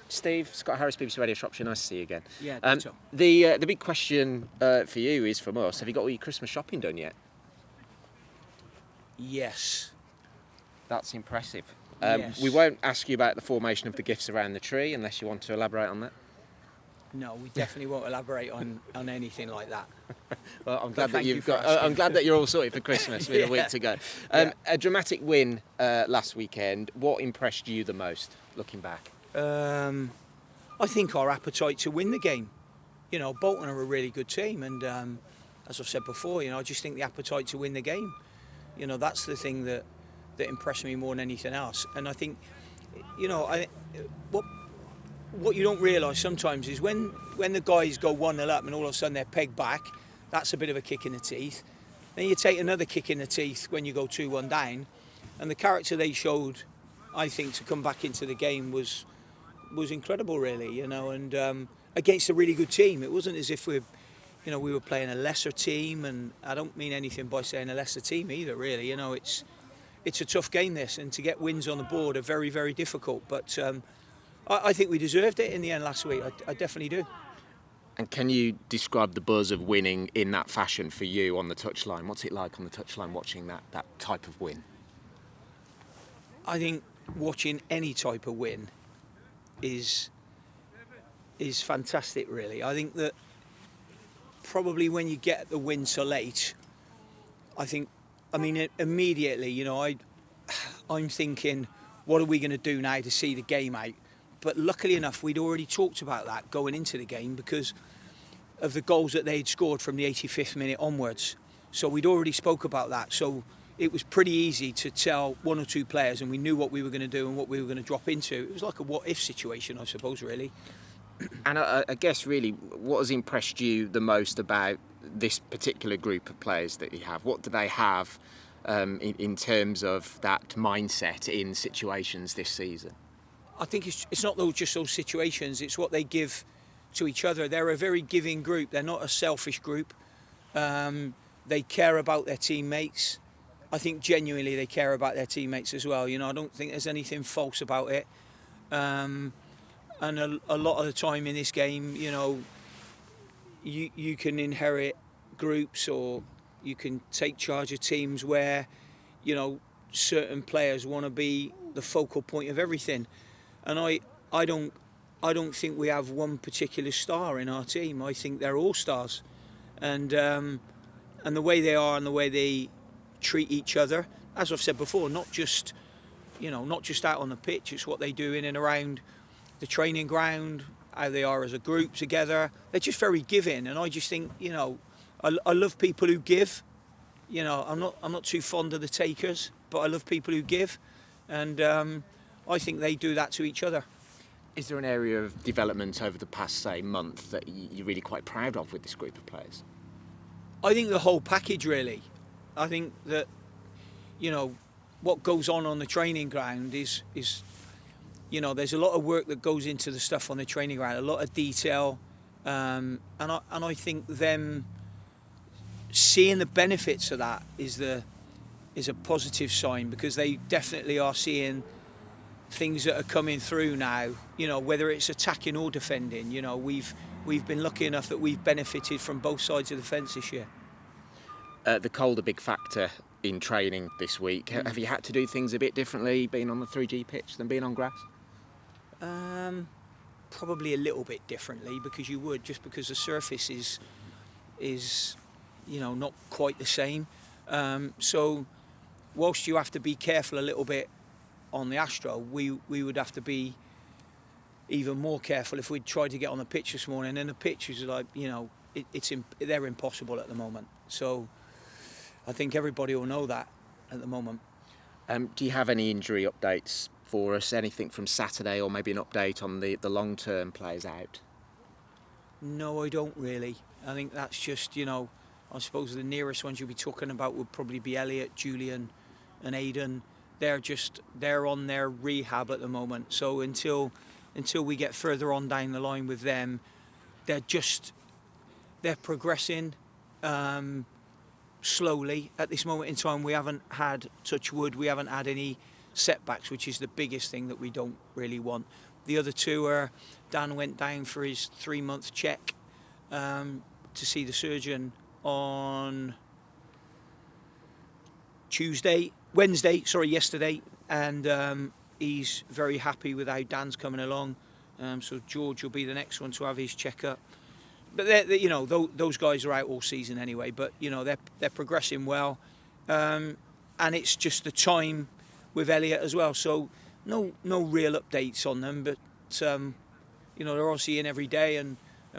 Steve, Scott Harris, BBC Radio Shropshire, nice to see you again. Yeah, the big question for you is from us, have you got all your Christmas shopping done yet? Yes. That's impressive. Yes. We won't ask you about the formation of the gifts around the tree unless you want to elaborate on that. No, we definitely won't elaborate on anything like that. Well, I'm glad that you're all sorted for Christmas with a week to go. A dramatic win last weekend. What impressed you the most, looking back? I think our appetite to win the game. You know, Bolton are a really good team, and as I've said before, I just think the appetite to win the game. That's the thing that impressed me more than anything else. And I think, what you don't realise sometimes is when the guys go 1-0 up and all of a sudden they're pegged back, that's a bit of a kick in the teeth. Then you take another kick in the teeth when you go 2-1 down, and the character they showed, I think, to come back into the game was incredible, really. And against a really good team. It wasn't as if we were playing a lesser team, and I don't mean anything by saying a lesser team either, really. It's a tough game, this, and to get wins on the board are very, very difficult. But I think we deserved it in the end last week. I definitely do. And can you describe the buzz of winning in that fashion for you on the touchline? What's it like on the touchline watching that type of win? I think watching any type of win is fantastic, really. I think that probably when you get the win so late, immediately, I'm thinking, what are we going to do now to see the game out? But luckily enough, we'd already talked about that going into the game because of the goals that they'd scored from the 85th minute onwards. So we'd already spoke about that. So it was pretty easy to tell one or two players, and we knew what we were going to do and what we were going to drop into. It was like a what-if situation, I suppose, really. And I guess, really, what has impressed you the most about this particular group of players that you have? What do they have in terms of that mindset in situations this season? I think it's not just those situations, it's what they give to each other. They're a very giving group. They're not a selfish group. They care about their teammates. I think genuinely they care about their teammates as well. I don't think there's anything false about it. And a lot of the time in this game, you can inherit groups, or you can take charge of teams where, certain players want to be the focal point of everything. And I don't think we have one particular star in our team. I think they're all stars, and the way they are and the way they treat each other, as I've said before, not just out on the pitch. It's what they do in and around the training ground, how they are as a group together. They're just very giving, and I just think I love people who give. I'm not too fond of the takers, but I love people who give, and I think they do that to each other. Is there an area of development over the past, say, month that you're really quite proud of with this group of players? I think the whole package, really. I think that, what goes on the training ground is there's a lot of work that goes into the stuff on the training ground, a lot of detail, and I think them seeing the benefits of that is a positive sign, because they definitely are seeing things that are coming through now, whether it's attacking or defending. We've been lucky enough that we've benefited from both sides of the fence this year. The cold a big factor in training this week. Have you had to do things a bit differently being on the 3G pitch than being on grass? Probably a little bit differently, because you would, just because the surface is not quite the same. So whilst you have to be careful a little bit on the Astro, we would have to be even more careful if we'd tried to get on the pitch this morning. And the pitch is like, they're impossible at the moment. So I think everybody will know that at the moment. Do you have any injury updates for us? Anything from Saturday, or maybe an update on the long-term players out? No, I don't really. I think that's just, I suppose the nearest ones you'll be talking about would probably be Elliot, Julian and Aidan. They're on their rehab at the moment. So until we get further on down the line with them, they're progressing slowly. At this moment in time, we haven't had, touch wood, we haven't had any setbacks, which is the biggest thing that we don't really want. The other two are, Dan went down for his 3-month check to see the surgeon on yesterday, and he's very happy with how Dan's coming along. So George will be the next one to have his checkup. But those guys are out all season anyway. But they're progressing well, and it's just the time with Elliot as well. So no real updates on them, but they're obviously in every day and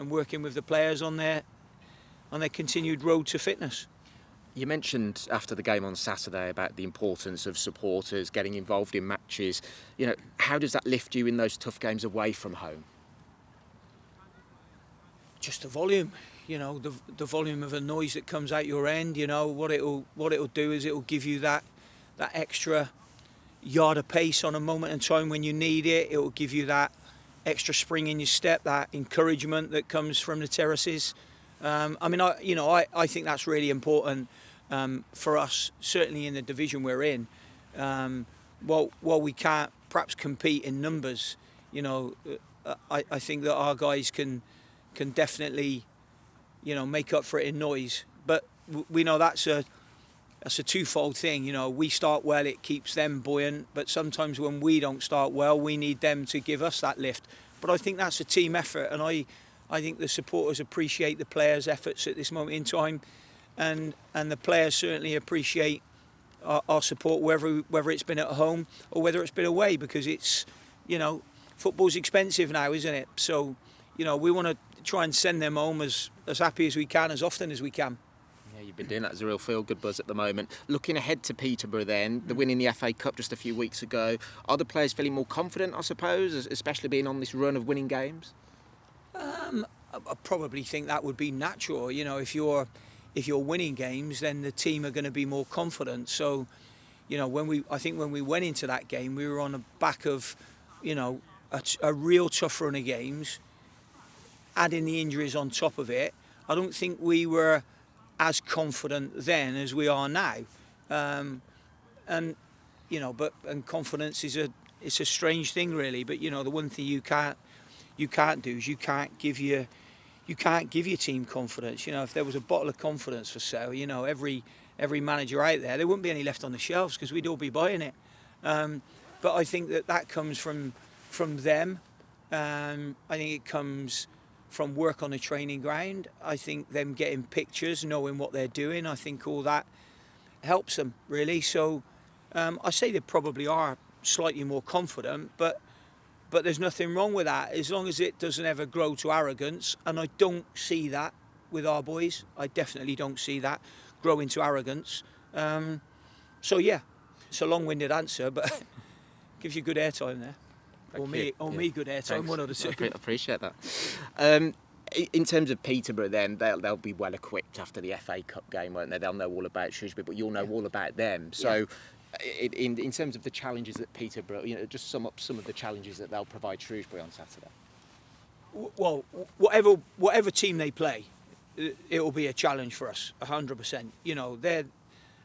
working with the players on their continued road to fitness. You mentioned after the game on Saturday about the importance of supporters getting involved in matches. How does that lift you in those tough games away from home? Just the volume, the volume of the noise that comes out your end. What it'll do is it'll give you that extra yard of pace on a moment in time when you need it. It will give you that extra spring in your step, that encouragement that comes from the terraces. I think that's really important for us, certainly in the division we're in. While we can't perhaps compete in numbers, I think that our guys can definitely, make up for it in noise. But we know that's a twofold thing. We start well, it keeps them buoyant. But sometimes when we don't start well, we need them to give us that lift. But I think that's a team effort, and I think the supporters appreciate the players' efforts at this moment in time, and the players certainly appreciate our support, whether it's been at home or whether it's been away, because it's, football's expensive now, isn't it? So, we want to try and send them home as happy as we can, as often as we can. Yeah, you've been doing that as a real feel-good buzz at the moment. Looking ahead to Peterborough then, the win in the FA Cup just a few weeks ago, are the players feeling more confident, I suppose, especially being on this run of winning games? I probably think that would be natural. If you're winning games, then the team are going to be more confident. So, when we went into that game, we were on the back of, a real tough run of games, adding the injuries on top of it. I don't think we were as confident then as we are now. And confidence is a strange thing, really. But the one thing you can't do is you can't give your team confidence. If there was a bottle of confidence for sale, every manager out there wouldn't be any left on the shelves because we'd all be buying it. But I think that comes from them. I think it comes from work on the training ground. I think them getting pictures, knowing what they're doing, I think all that helps them, really. So I say they probably are slightly more confident, but there's nothing wrong with that as long as it doesn't ever grow to arrogance, and I don't see that with our boys. I definitely don't see that growing to arrogance. So yeah, it's a long-winded answer, but gives you good airtime there. Me good airtime. Thanks. One of the two. I appreciate that. In terms of Peterborough, then they'll be well equipped after the FA Cup game, won't they? They'll know all about Shrewsbury, but you'll know all about them. So, in terms of the challenges that Peterborough, just sum up some of the challenges that they'll provide Shrewsbury on Saturday. Well, whatever team they play, it will be a challenge for us, 100%. They're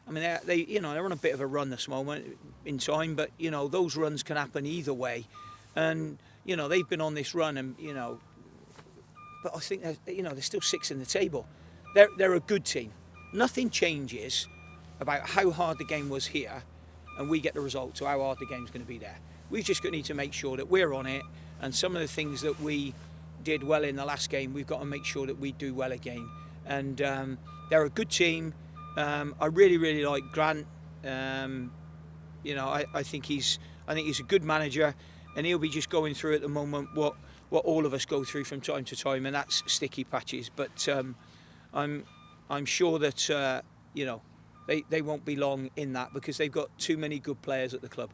on a bit of a run this moment in time, but those runs can happen either way. And they've been on this run, and but I think they're still sixth in the table. They're a good team. Nothing changes about how hard the game was here, and we get the result to how hard the game's going to be there. We just need to make sure that we're on it, and some of the things that we did well in the last game, we've got to make sure that we do well again. And they're a good team. I really like Grant. I think he's a good manager. And he'll be just going through at the moment what all of us go through from time to time, and that's sticky patches. But I'm sure that they won't be long in that because they've got too many good players at the club.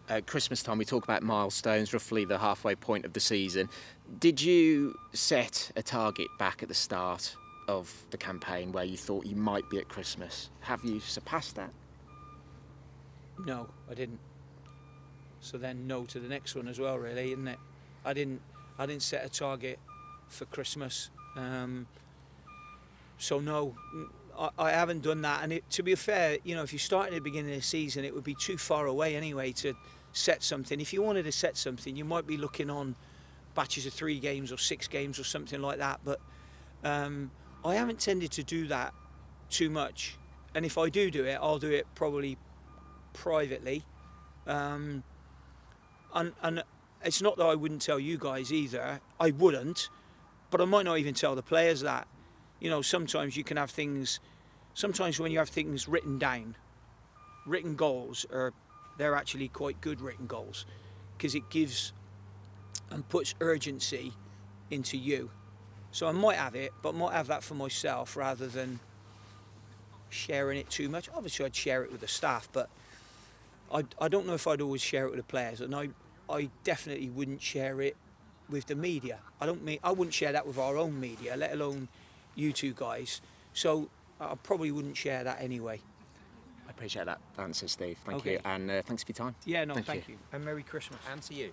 At Christmas time, we talk about milestones, roughly the halfway point of the season. Did you set a target back at the start of the campaign where you thought you might be at Christmas? Have you surpassed that? No, I didn't. So then no to the next one as well, really, isn't it? I didn't set a target for Christmas. So no, I haven't done that. And to be fair, if you start at the beginning of the season, it would be too far away anyway to set something. If you wanted to set something, you might be looking on batches of 3 games or 6 games or something like that. But I haven't tended to do that too much. And if I do it, I'll do it probably privately. And it's not that I wouldn't tell you guys either. I wouldn't, but I might not even tell the players that. You know, sometimes you can have things. Sometimes when you have things written down, written goals they're actually quite good written goals, because it gives and puts urgency into you. So I might have it, but might have that for myself rather than sharing it too much. Obviously, I'd share it with the staff, but I don't know if I'd always share it with the players, and I definitely wouldn't share it with the media. I wouldn't share that with our own media, let alone you two guys. So I probably wouldn't share that anyway. I appreciate that answer, Steve. Thank Okay. you, and thanks for your time. Yeah, no, thank you. And Merry Christmas. And to you.